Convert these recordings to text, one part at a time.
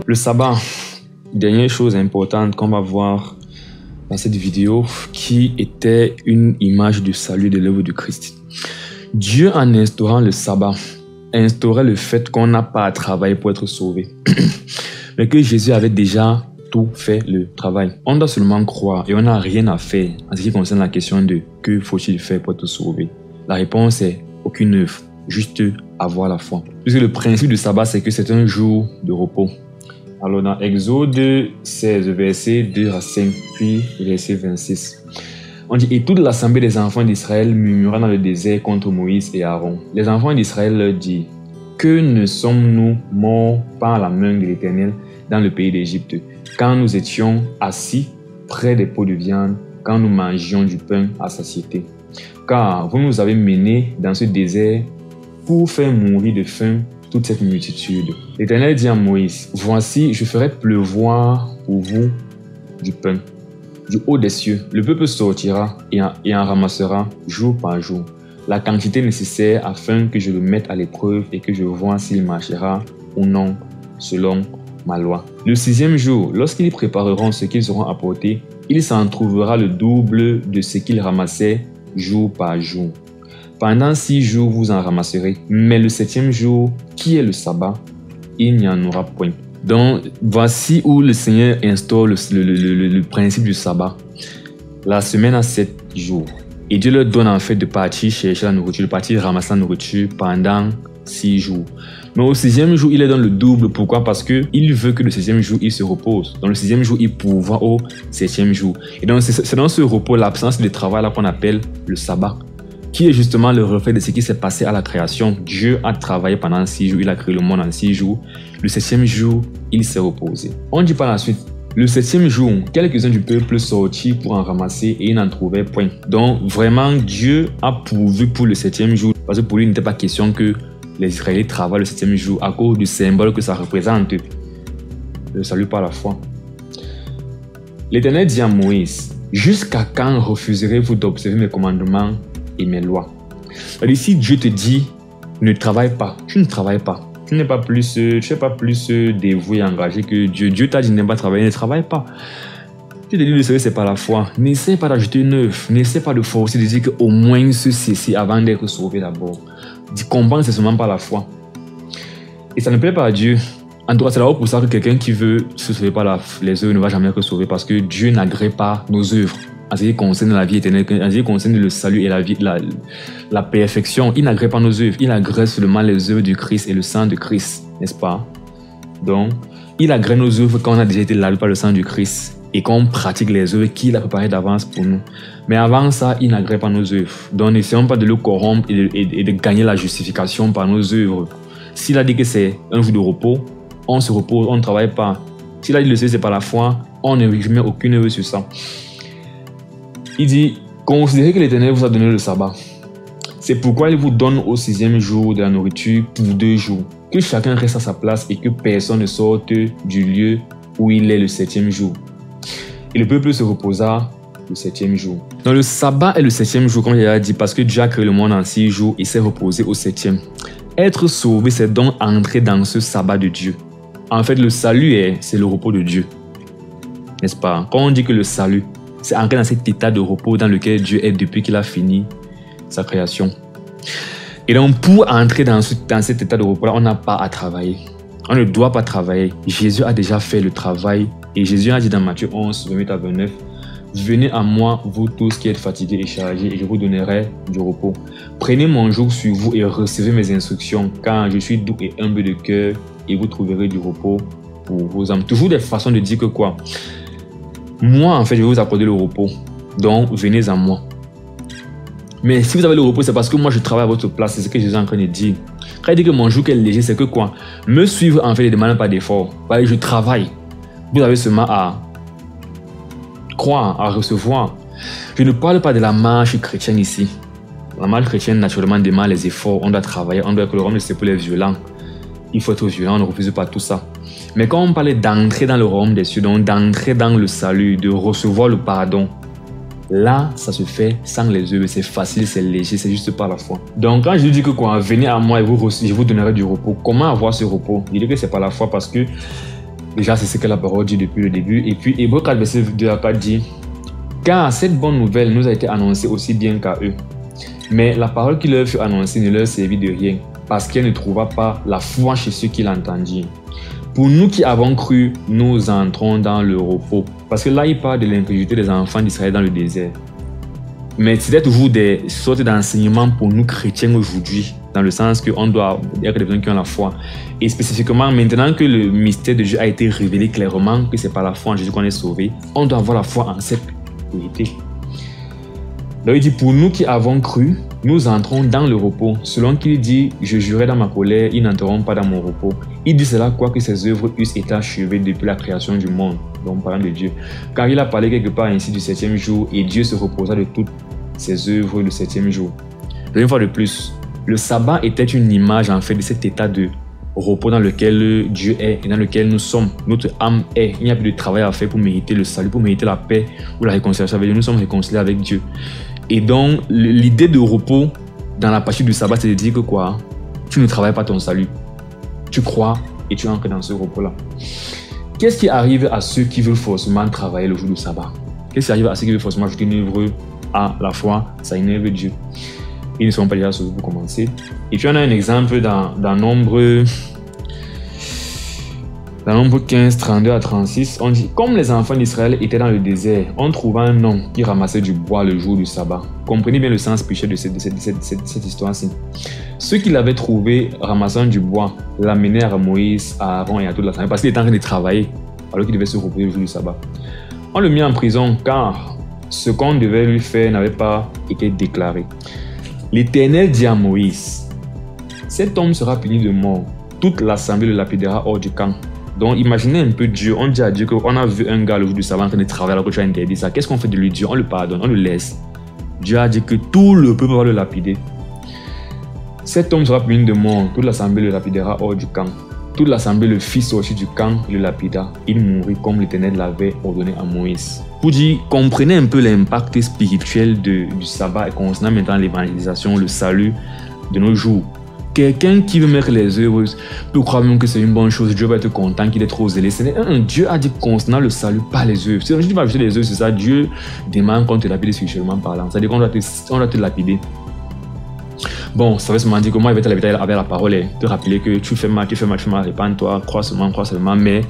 Le sabbat, dernière chose importante qu'on va voir dans cette vidéo, qui était une image du salut de l'œuvre du Christ. Dieu, en instaurant le sabbat, instaurait le fait qu'on n'a pas à travailler pour être sauvé, mais que Jésus avait déjà tout fait le travail. On doit seulement croire et on n'a rien à faire en ce qui concerne la question de que faut-il faire pour être sauvé. La réponse est aucune œuvre, juste avoir la foi. Puisque le principe du sabbat, c'est que c'est un jour de repos. Alors dans Exode 16, verset 2 à 5, puis verset 26, on dit « Et toute l'assemblée des enfants d'Israël murmura dans le désert contre Moïse et Aaron. Les enfants d'Israël leur dirent « Que ne sommes-nous morts par la main de l'Éternel dans le pays d'Égypte, quand nous étions assis près des pots de viande, quand nous mangions du pain à satiété. Car vous nous avez menés dans ce désert pour faire mourir de faim toute cette multitude. » L'Éternel dit à Moïse, « Voici, je ferai pleuvoir pour vous du pain du haut des cieux. Le peuple sortira et en ramassera jour par jour la quantité nécessaire afin que je le mette à l'épreuve et que je vois s'il marchera ou non selon ma loi. Le 6e jour, lorsqu'ils prépareront ce qu'ils auront apporté, il s'en trouvera le double de ce qu'ils ramassaient jour par jour. Pendant 6 jours, vous en ramasserez, mais le 7e jour, qui est le sabbat, il n'y en aura point. » Donc, voici où le Seigneur instaure le principe du sabbat. La semaine a 7 jours. Et Dieu leur donne en fait de partir chercher la nourriture, de partir ramasser la nourriture pendant 6 jours. Mais au 6e jour, il leur donne le double. Pourquoi? Parce qu'il veut que le 6e jour, il se repose. Donc, le 6e jour, il pourvoit au 7e jour. Et donc, c'est dans ce repos, l'absence de travail là qu'on appelle le sabbat, qui est justement le reflet de ce qui s'est passé à la création. Dieu a travaillé pendant 6 jours, il a créé le monde en 6 jours. Le 7e jour, il s'est reposé. On dit par la suite, le 7e jour, quelques-uns du peuple sortirent pour en ramasser et ils n'en trouvaient point. Donc vraiment, Dieu a pourvu pour le 7e jour, parce que pour lui, il n'était pas question que les Israélites travaillent le 7e jour à cause du symbole que ça représente, le salut par la foi. L'Éternel dit à Moïse, « Jusqu'à quand refuserez-vous d'observer mes commandements et mes lois? » C'est-à-dire, si Dieu te dit, ne travaille pas, tu ne travailles pas. Tu n'es pas plus, dévoué et engagé que Dieu. Dieu t'a dit n'aime pas travailler, ne travaille pas. Tu te dis le salut, c'est pas la foi. N'essaie pas d'ajouter une œuvre. N'essaie pas de forcer, de dire qu'au moins ceci avant d'être sauvé d'abord. Comprends, c'est seulement par la foi. Et ça ne plaît pas à Dieu. En tout cas, c'est là pour ça que quelqu'un qui veut se sauver par les œuvres ne va jamais être sauvé, parce que Dieu n'agrée pas nos œuvres. En ce qui concerne la vie éternelle, en ce qui concerne le salut et la perfection, il n'agrée pas nos œuvres, il agrée seulement les œuvres du Christ et le sang de Christ, n'est-ce pas? Donc, il agrée nos œuvres quand on a déjà été lavé par le sang du Christ et qu'on pratique les œuvres qu'il a préparées d'avance pour nous. Mais avant ça, il n'agrée pas nos œuvres. Donc, n'essayons pas de le corrompre et de gagner la justification par nos œuvres. S'il a dit que c'est un jour de repos, on se repose, on ne travaille pas. S'il a dit le salut, c'est par la foi, on ne met aucune œuvre sur ça. Il dit, considérez que l'Éternel vous a donné le sabbat. C'est pourquoi il vous donne au 6e jour de la nourriture pour 2 jours. Que chacun reste à sa place et que personne ne sorte du lieu où il est le 7e jour. Et le peuple se reposa le 7e jour. Donc le sabbat est le 7e jour, comme il a dit, parce que Dieu a créé le monde en 6 jours et s'est reposé au 7e. Être sauvé, c'est donc entrer dans ce sabbat de Dieu. En fait, le salut, c'est le repos de Dieu. N'est-ce pas? Quand on dit que le salut, c'est entrer dans cet état de repos dans lequel Dieu est depuis qu'il a fini sa création. Et donc, pour entrer dans cet état de repos-là, on n'a pas à travailler. On ne doit pas travailler. Jésus a déjà fait le travail. Et Jésus a dit dans Matthieu 11, 28 à 29, « Venez à moi, vous tous qui êtes fatigués et chargés, et je vous donnerai du repos. Prenez mon joug sur vous et recevez mes instructions, car je suis doux et humble de cœur, et vous trouverez du repos pour vos âmes. » Toujours des façons de dire que quoi? Moi, en fait, je vais vous accorder le repos. Donc, venez à moi. Mais si vous avez le repos, c'est parce que moi, je travaille à votre place. C'est ce que Jésus est en train de dire. Quand il dit que mon joug est léger, c'est que quoi? Me suivre, en fait, ne demande pas d'effort. Je travaille. Vous avez seulement à croire, à recevoir. Je ne parle pas de la marche chrétienne ici. La marche chrétienne, naturellement, demande les efforts. On doit travailler. On doit être le royaume, c'est pour les violents. Il faut être violent, on ne refuse pas tout ça. Mais quand on parlait d'entrer dans le royaume des cieux, donc d'entrer dans le salut, de recevoir le pardon, là, ça se fait sans les œuvres. C'est facile, c'est léger, c'est juste par la foi. Donc, quand je dis que quoi, venez à moi et je vous donnerai du repos. Comment avoir ce repos? Je dis que c'est par la foi parce que Déjà, c'est ce que la parole dit depuis le début. Et puis, Hébreux 4, verset 2 à 4 dit « Car cette bonne nouvelle nous a été annoncée aussi bien qu'à eux. Mais la parole qui leur fut annoncée ne leur servit de rien, parce qu'elle ne trouva pas la foi chez ceux qui l'entendirent. Pour nous qui avons cru, nous entrons dans le repos. » Parce que là, il parle de l'incrédulité des enfants d'Israël dans le désert. Mais c'était toujours des sortes d'enseignements pour nous chrétiens aujourd'hui, dans le sens qu'on doit être des personnes qui ont la foi. Et spécifiquement, maintenant que le mystère de Dieu a été révélé clairement, que c'est par la foi en Jésus qu'on est sauvé, on doit avoir la foi en cette vérité. Donc il dit, pour nous qui avons cru, nous entrons dans le repos. Selon qu'il dit, je jurai dans ma colère, ils n'entreront pas dans mon repos. Il dit cela quoique ses œuvres eussent été achevées depuis la création du monde. Donc parlant de Dieu. Car il a parlé quelque part ainsi du 7e jour, et Dieu se reposa de toutes ses œuvres le 7e jour. Donc une fois de plus, le sabbat était une image en fait de cet état de repos dans lequel Dieu est et dans lequel nous sommes. Notre âme est. Il n'y a plus de travail à faire pour mériter le salut, pour mériter la paix ou la réconciliation avec Dieu. Nous sommes réconciliés avec Dieu. Et donc, l'idée de repos dans la partie du sabbat, c'est de dire que quoi? Tu ne travailles pas ton salut. Tu crois et tu entres dans ce repos-là. Qu'est-ce qui arrive à ceux qui veulent forcément travailler le jour du sabbat? Qu'est-ce qui arrive à ceux qui veulent forcément ajouter une œuvre à la foi? Ça énerve Dieu. Ils ne sont pas déjà sauvés pour commencer. Et puis on a un exemple dans Nombre 15, 32 à 36, on dit « Comme les enfants d'Israël étaient dans le désert, on trouva un homme qui ramassait du bois le jour du sabbat. » Comprenez bien le sens péché de cette histoire-ci. Ceux qui l'avaient trouvé ramassant du bois l'amenèrent à Moïse, à Aaron et à toute la famille parce qu'il était en train de travailler alors qu'il devait se reposer le jour du sabbat. On le mit en prison car ce qu'on devait lui faire n'avait pas été déclaré. L'Éternel dit à Moïse « Cet homme sera puni de mort. Toute l'assemblée le lapidera hors du camp. » Donc imaginez un peu Dieu, on dit à Dieu qu'on a vu un gars le jour du sabbat en train de travailler alors que tu as interdit ça. Qu'est-ce qu'on fait de lui? Dieu, on le pardonne, on le laisse. Dieu a dit que tout le peuple va le lapider. Cet homme sera puni de mort, toute l'assemblée le lapidera hors du camp. Toute l'assemblée le fit sortir du camp et le lapida. Il mourut comme l'Éternel l'avait ordonné à Moïse. Pour dire, comprenez un peu l'impact spirituel du sabbat et concernant maintenant l'évangélisation, le salut de nos jours. Quelqu'un qui veut mettre les œuvres peut croire même que c'est une bonne chose, Dieu va être content qu'il est trop zélé. Dieu a dit concernant le salut, pas les œuvres. Si tu vas ajouter les œuvres, c'est ça, Dieu demande qu'on te lapide spirituellement parlant. C'est-à-dire qu'on doit te lapider. Bon, ça veut seulement dire que moi, il va te lapider avec la parole et te rappeler que tu fais mal, répands-toi, crois seulement. Mais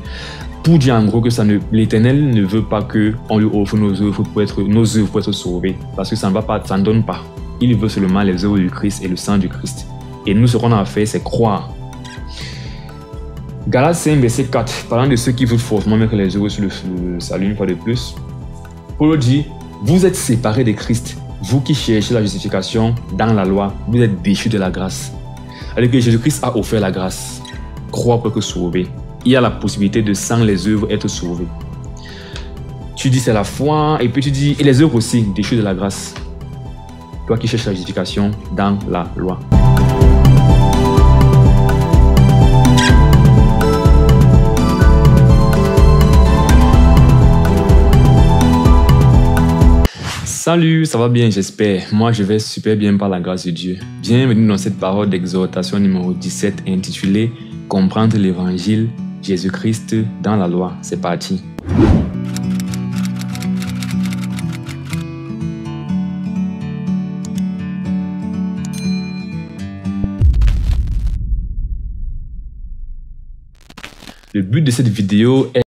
pour dire en gros que l'Éternel ne veut pas qu'on lui offre nos œuvres pour être sauvés. Parce que ça ne va pas, ça ne donne pas. Il veut seulement les œuvres du Christ et le sang du Christ. Et nous, ce qu'on a à faire, c'est croire. Galates 5, verset 4, parlant de ceux qui veulent forcément mettre les œuvres sur le salut une fois de plus. Paul dit, vous êtes séparés de Christ, vous qui cherchez la justification dans la loi, vous êtes déchus de la grâce. Alors que Jésus-Christ a offert la grâce. Croire pour être sauvé. Il y a la possibilité de, sans les œuvres, être sauvé. Tu dis c'est la foi, et puis tu dis, et les œuvres aussi, déchus de la grâce. Toi qui cherches la justification dans la loi. Salut, ça va bien, j'espère. Moi, je vais super bien par la grâce de Dieu. Bienvenue dans cette parole d'exhortation numéro 17 intitulée « Comprendre l'évangile, Jésus-Christ dans la loi ». C'est parti. Le but de cette vidéo est